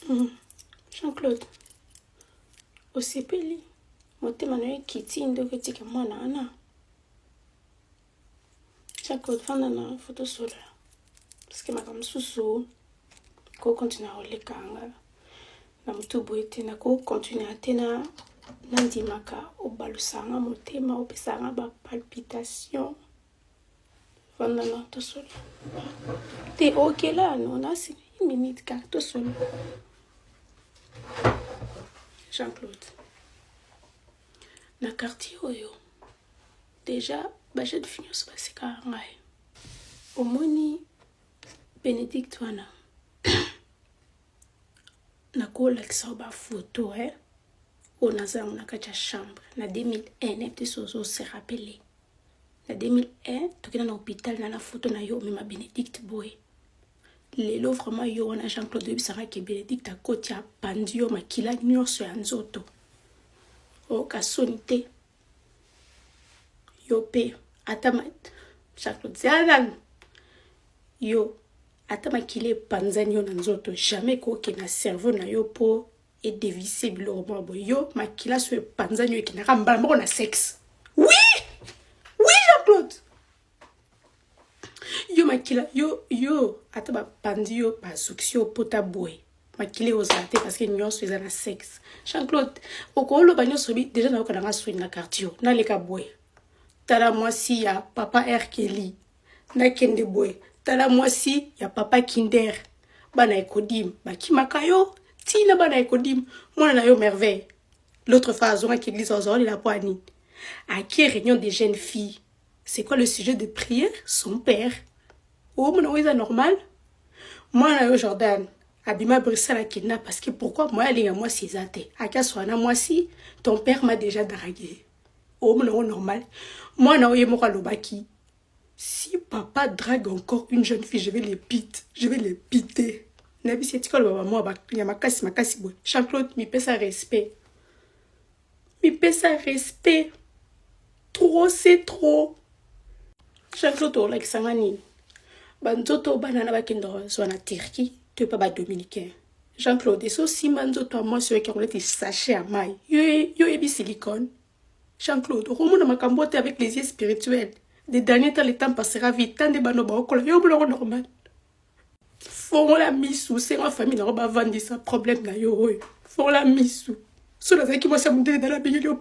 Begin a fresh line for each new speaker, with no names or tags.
Jean-Claude, osepeli motema na yo ekiti ndoko etika mwana wana. Jean-Claude, fanda na photo solo parce que makambo susu ko continue olekanga na mutu boye te na ko continue te na ndimaka obalusanga motema opesanga ba palpitation. Fanda na to solo te ok là non là c'est une minute car to solo. Jean-Claude, na quartier oyo déjà baje de finir se passer ka ngai omoni Bénédicte wana na kolakisa ba photo o naza na kati ya chambre na 2001 nepte sozo se rappeler na 2001 tokena na hôpital na photo na yo mema Bénédicte boy lelo vraiment yo wana Jean-Claude bisanga ke Bénédicte akoti ya pandio makila nyonso ya nzoto o kasoni te yo pe atama Jean-Claude Ziadan yo atama kile panzani yo na nzoto jamais ko ke na cerveau na yo po et dévisser biloko bo yo makila so panzani yo ke na kambala moko na sexe. Oui Jean-Claude, yo makila yo ataba pandi yo bazukisio pota boy makile ozate parce que nyonso eza na sexe. Jean-Claude okolo ba nyonso bi déjà na yo kana swing na quartier na leka boy tala mwasi ya papa R Kelly na kende boy tala mwasi ya papa Kinder bana ekodim bakimaka yo tina bana ekodim mwana na yo merveille l'autre phase on qui église aux la poignée à qui réunion des jeunes filles. C'est quoi le sujet de prière? Son père. Oh mon oui, c'est normal. Moi na yo Jordan abima Bruxelles à Kenya parce que pourquoi moi aller à moi si zate aka soana moi si ton père m'a déjà dragué. Oh mon normal. Moi na yo mo lobaki. Si papa drague encore une jeune fille, je vais les piter. Nabi c'est quoi le baba moi ya makasi boy. Jean-Claude mi pesa respect. Trop c'est trop. Jean-Claude on like sangani. Banzoto banana bakendo zona Turquie, tu pas ba dominicain. Jean-Claude et so si banzoto moi sur qui on était sachet à maille. Yo ebi silicone. Jean-Claude, on a makambote avec les yeux spirituels. Des derniers temps, le temps passera vite. Tant de banoba au col, yo blo normal. Font la misou, c'est ma famille n'a pas vendu ça problème na yo. Font la misou. Cela c'est qui moi ça monter dans la bille yo.